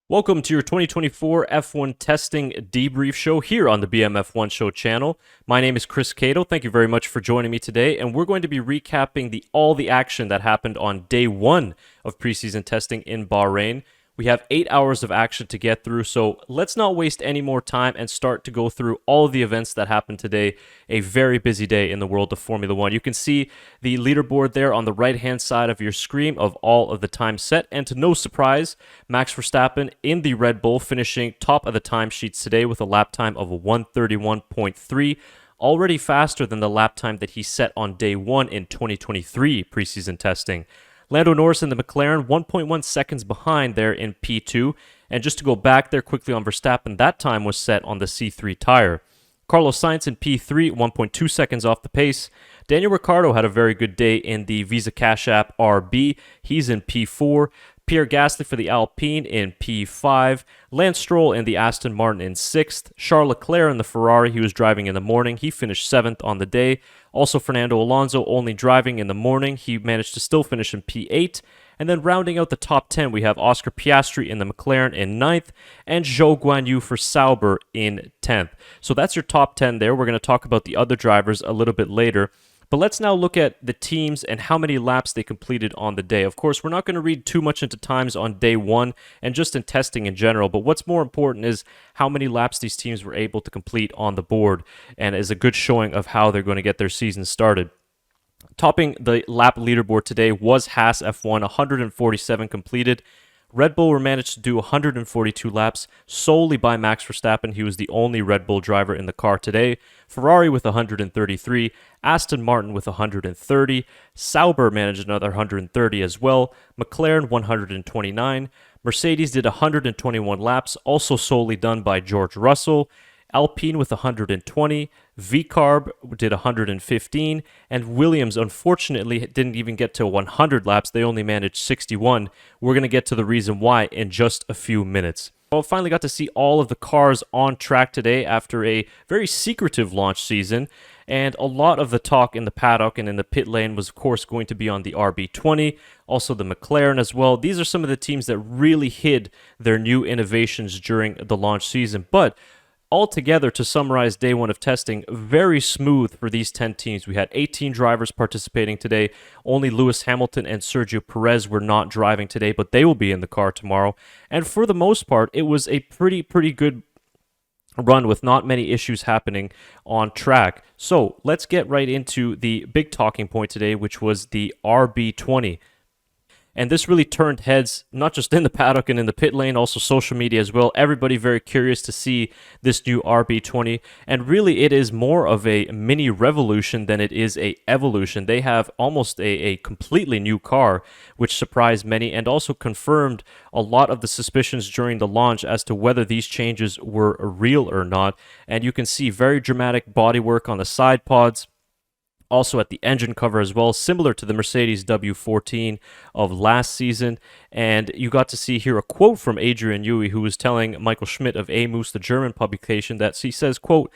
Welcome to your 2024 F1 testing debrief show here on the BMF1 Show channel. My name is Chris Cato. Thank you very much for joining me today, and we're going to be recapping all the action that happened on day one of preseason testing in Bahrain. We have 8 hours of action to get through, so let's not waste any more time and start to go through all of the events that happened today. A very busy day in the world of Formula One. You can see the leaderboard there on the right-hand side of your screen of all of the time set, and to no surprise, Max Verstappen in the Red Bull finishing top of the timesheets today with a lap time of 1:31.3, already faster than the lap time that he set on day one in 2023 preseason testing. Lando Norris in the McLaren 1.1 seconds behind there in P2. And just to go back there quickly on Verstappen, that time was set on the C3 tire. Carlos Sainz in P3, 1.2 seconds off the pace. Daniel Ricciardo had a very good day in the Visa Cash App RB. He's in P4. Pierre Gasly for the Alpine in P5. Lance Stroll in the Aston Martin in 6th. Charles Leclerc in the Ferrari he was driving in the morning. He finished 7th on the day. Also Fernando Alonso only driving in the morning. He managed to still finish in P8. And then rounding out the top 10, we have Oscar Piastri in the McLaren in 9th and Zhou Guanyu for Sauber in 10th. So that's your top 10 there. We're going to talk about the other drivers a little bit later. But let's now look at the teams and how many laps they completed on the day. Of course, we're not going to read too much into times on day one and just in testing in general, but what's more important is how many laps these teams were able to complete on the board, and is a good showing of how they're going to get their season started. Topping the lap leaderboard today was Haas F1, 147 completed. Red Bull managed to do 142 laps solely by Max Verstappen. He was the only Red Bull driver in the car today. Ferrari with 133, Aston Martin with 130, Sauber managed another 130 as well, McLaren 129, Mercedes did 121 laps, also solely done by George Russell, Alpine with 120, V-Carb did 115, and Williams unfortunately didn't even get to 100 laps. They only managed 61. We're going to get to the reason why in just a few minutes. Well, finally got to see all of the cars on track today after a very secretive launch season, and a lot of the talk in the paddock and in the pit lane was of course going to be on the RB20, also the McLaren as well. These are some of the teams that really hid their new innovations during the launch season, but altogether, to summarize day one of testing, very smooth for these 10 teams. We had 18 drivers participating today. Only Lewis Hamilton and Sergio Perez were not driving today, but they will be in the car tomorrow. And for the most part, it was a pretty good run with not many issues happening on track. So let's get right into the big talking point today, which was the RB20. And this really turned heads, not just in the paddock and in the pit lane, also social media as well. Everybody very curious to see this new RB20. And really, it is more of a mini revolution than it is a evolution. They have almost a completely new car, which surprised many and also confirmed a lot of the suspicions during the launch as to whether these changes were real or not. And you can see very dramatic bodywork on the side pods. Also at the engine cover as well, similar to the Mercedes W14 of last season. And you got to see here a quote from Adrian Newey, who was telling Michael Schmidt of Amoos, the German publication, that he says, quote,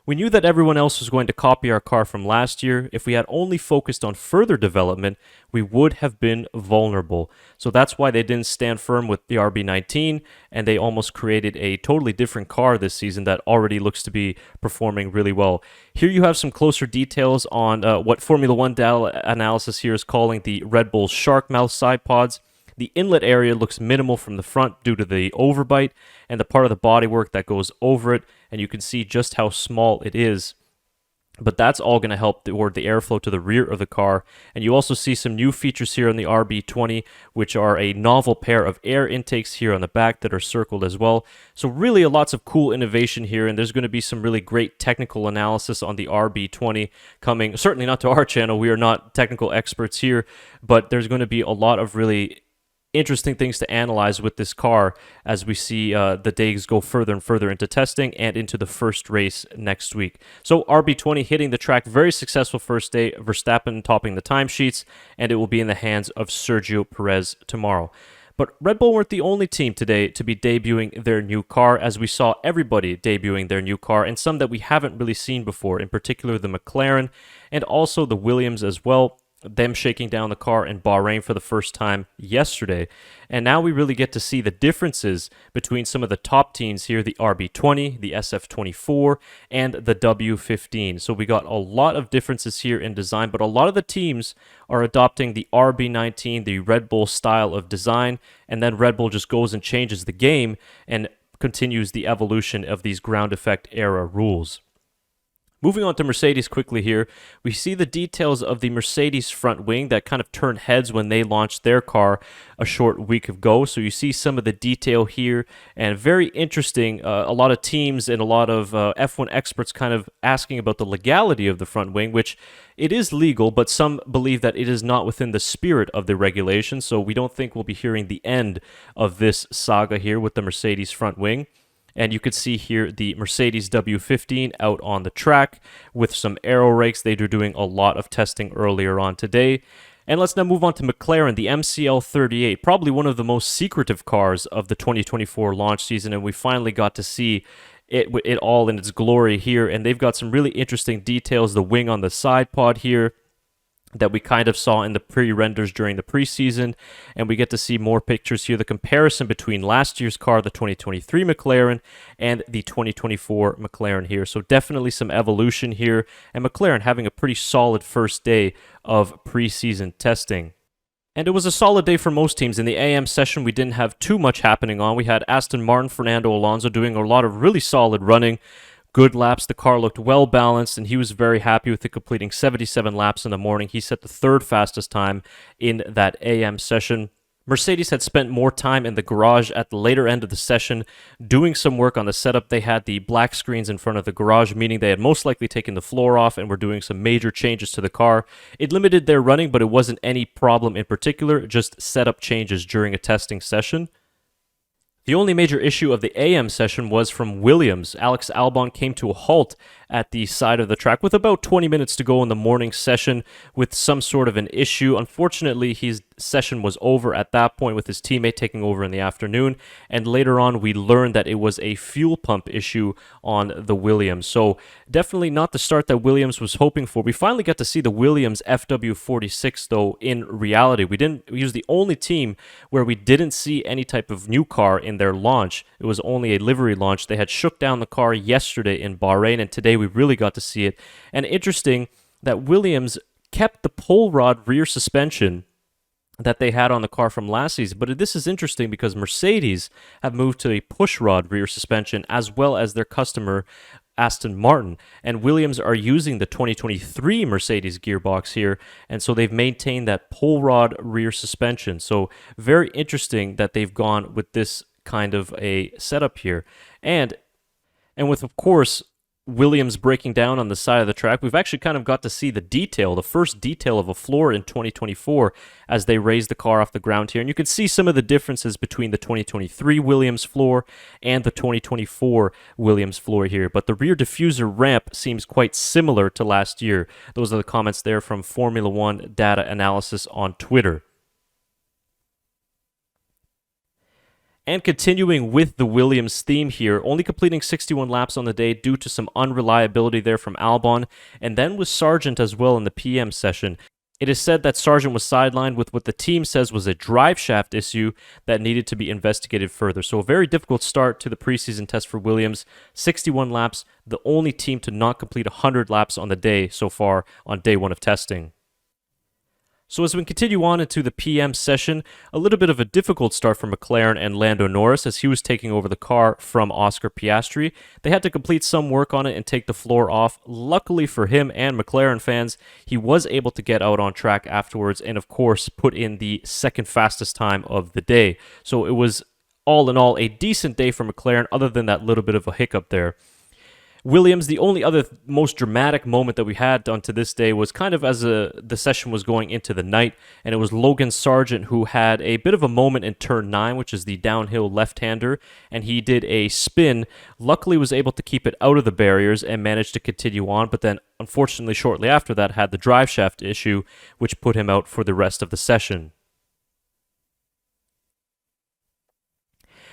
"We knew that everyone else was going to copy our car from last year. If we had only focused on further development, we would have been vulnerable." So that's why they didn't stand firm with the RB19, and they almost created a totally different car this season that already looks to be performing really well. Here you have some closer details on what Formula One data analysis here is calling the Red Bull shark mouth side pods. The inlet area looks minimal from the front due to the overbite and the part of the bodywork that goes over it, and you can see just how small it is. But that's all going to help toward the airflow to the rear of the car. And you also see some new features here on the RB20, which are a novel pair of air intakes here on the back that are circled as well. So really lots of cool innovation here, and there's going to be some really great technical analysis on the RB20 coming, certainly not to our channel. We are not technical experts here, but there's going to be a lot of really interesting things to analyze with this car as we see the days go further and further into testing and into the first race next week. So RB20 hitting the track, very successful first day, Verstappen topping the timesheets, and it will be in the hands of Sergio Perez tomorrow. But Red Bull weren't the only team today to be debuting their new car, as we saw everybody debuting their new car, and some that we haven't really seen before, in particular the McLaren and also the Williams as well. them shaking down the car in Bahrain for the first time yesterday. And now we really get to see the differences between some of the top teams here, the RB20, the SF24, and the W15. So we got a lot of differences here in design, but a lot of the teams are adopting the RB19, the Red Bull style of design, and then Red Bull just goes and changes the game and continues the evolution of these ground effect era rules. Moving on to Mercedes quickly here, we see the details of the Mercedes front wing that kind of turned heads when they launched their car a short week ago. So you see some of the detail here, and very interesting. A lot of teams and a lot of F1 experts kind of asking about the legality of the front wing, which it is legal, but some believe that it is not within the spirit of the regulation. So we don't think we'll be hearing the end of this saga here with the Mercedes front wing. And you could see here the Mercedes W15 out on the track with some aero rakes. They were doing a lot of testing earlier on today. And let's now move on to McLaren, the MCL38, probably one of the most secretive cars of the 2024 launch season. And we finally got to see it all in its glory here. And they've got some really interesting details. The wing on the side pod here that we kind of saw in the pre-renders during the preseason, and we get to see more pictures here, the comparison between last year's car, the 2023 McLaren, and the 2024 McLaren here. So definitely some evolution here, and McLaren having a pretty solid first day of preseason testing. And it was a solid day for most teams. In the AM session, we didn't have too much happening on. We had Aston Martin, Fernando Alonso doing a lot of really solid running. Good laps. The car looked well balanced, and he was very happy with it, completing 77 laps in the morning. He set the third fastest time in that AM session. Mercedes had spent more time in the garage at the later end of the session doing some work on the setup. They had the black screens in front of the garage, meaning they had most likely taken the floor off and were doing some major changes to the car. It limited their running, but it wasn't any problem in particular, just setup changes during a testing session. The only major issue of the AM session was from Williams. Alex Albon came to a halt at the side of the track with about 20 minutes to go in the morning session with some sort of an issue. Unfortunately, his session was over at that point with his teammate taking over in the afternoon, and later on we learned that it was a fuel pump issue on the Williams. So definitely not the start that Williams was hoping for. We finally got to see the Williams FW46 though in reality. We was the only team where we didn't see any type of new car in their launch. It was only a livery launch. They had shook down the car yesterday in Bahrain, and today we really got to see it. And interesting that Williams kept the pull rod rear suspension that they had on the car from last season. But this is interesting because Mercedes have moved to a push rod rear suspension as well as their customer Aston Martin, and Williams are using the 2023 Mercedes gearbox here, and so they've maintained that pull rod rear suspension. So very interesting that they've gone with this kind of a setup here. And with, of course, Williams breaking down on the side of the track, we've actually kind of got to see the detail, the first detail of a floor in 2024 as they raised the car off the ground here. And you can see some of the differences between the 2023 Williams floor and the 2024 Williams floor here. But the rear diffuser ramp seems quite similar to last year. Those are the comments there from Formula One Data Analysis on Twitter. And continuing with the Williams theme here, only completing 61 laps on the day due to some unreliability there from Albon, and then with Sargent as well in the PM session. It is said that Sargent was sidelined with what the team says was a drive shaft issue that needed to be investigated further. So a very difficult start to the preseason test for Williams. 61 laps, the only team to not complete 100 laps on the day so far on day one of testing. So as we continue on into the PM session, a little bit of a difficult start for McLaren and Lando Norris as he was taking over the car from Oscar Piastri. They had to complete some work on it and take the floor off. Luckily for him and McLaren fans, he was able to get out on track afterwards and of course put in the second fastest time of the day. So it was all in all a decent day for McLaren other than that little bit of a hiccup there. Williams, the only other most dramatic moment that we had onto this day was kind of as the session was going into the night, and it was Logan Sargent who had a bit of a moment in turn 9, which is the downhill left-hander, and he did a spin, luckily was able to keep it out of the barriers and managed to continue on, but then unfortunately shortly after that had the drive shaft issue, which put him out for the rest of the session.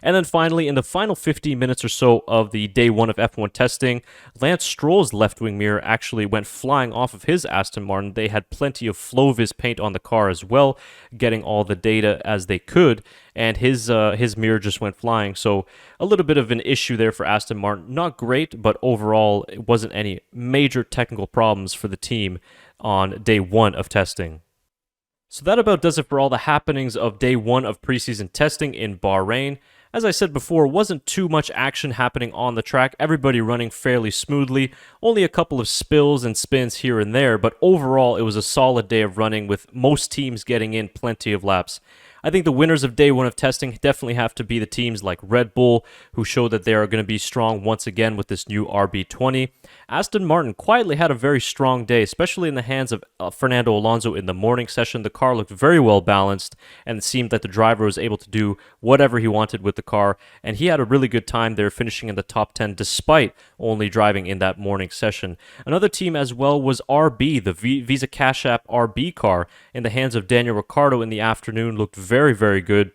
And then finally, in the final 15 minutes or so of the day one of F1 testing, Lance Stroll's left wing mirror actually went flying off of his Aston Martin. They had plenty of Flovis paint on the car as well, getting all the data as they could, and his mirror just went flying. So a little bit of an issue there for Aston Martin. Not great, but overall, it wasn't any major technical problems for the team on day one of testing. So that about does it for all the happenings of day one of preseason testing in Bahrain. As I said before, wasn't too much action happening on the track, everybody running fairly smoothly, only a couple of spills and spins here and there, but overall it was a solid day of running with most teams getting in plenty of laps. I think the winners of day one of testing definitely have to be the teams like Red Bull, who showed that they are going to be strong once again with this new RB20. Aston Martin quietly had a very strong day, especially in the hands of Fernando Alonso in the morning session. The car looked very well balanced, and it seemed that the driver was able to do whatever he wanted with the car, and he had a really good time there, finishing in the top 10 despite only driving in that morning session. Another team as well was RB, the Visa Cash App RB car, in the hands of Daniel Ricciardo in the afternoon, looked very, very good,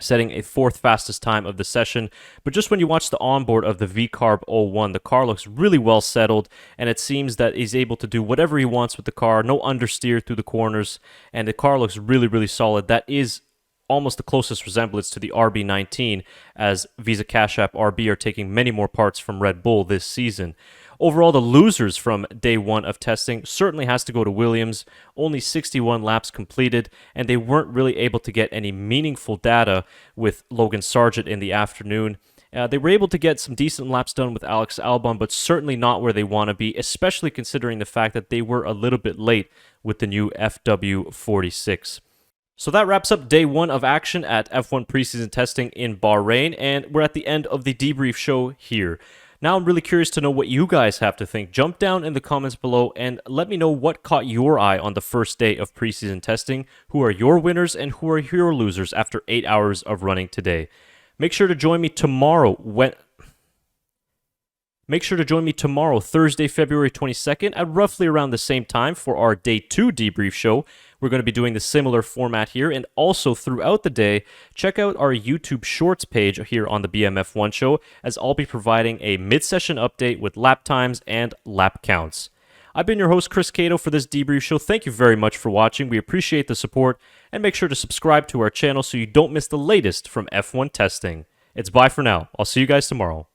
setting a fourth fastest time of the session. But just when you watch the onboard of the VCarb 01, the car looks really well settled, and it seems that he's able to do whatever he wants with the car, no understeer through the corners, and the car looks really, really solid. That is almost the closest resemblance to the RB19, as Visa Cash App RB are taking many more parts from Red Bull this season. Overall, the losers from day one of testing certainly has to go to Williams. Only 61 laps completed, and they weren't really able to get any meaningful data with Logan Sargent in the afternoon. They were able to get some decent laps done with Alex Albon, but certainly not where they want to be, especially considering the fact that they were a little bit late with the new FW46. So that wraps up day one of action at F1 preseason testing in Bahrain, and we're at the end of the debrief show here. Now I'm really curious to know what you guys have to think. Jump down in the comments below and let me know what caught your eye on the first day of preseason testing. Who are your winners and who are your losers after 8 hours of running today? Make sure to join me tomorrow, Thursday, February 22nd, at roughly around the same time for our Day 2 debrief show. We're going to be doing the similar format here, and also throughout the day, check out our YouTube Shorts page here on the BMF1 show, as I'll be providing a mid-session update with lap times and lap counts. I've been your host, Chris Cato, for this debrief show. Thank you very much for watching. We appreciate the support, and make sure to subscribe to our channel so you don't miss the latest from F1 testing. It's bye for now. I'll see you guys tomorrow.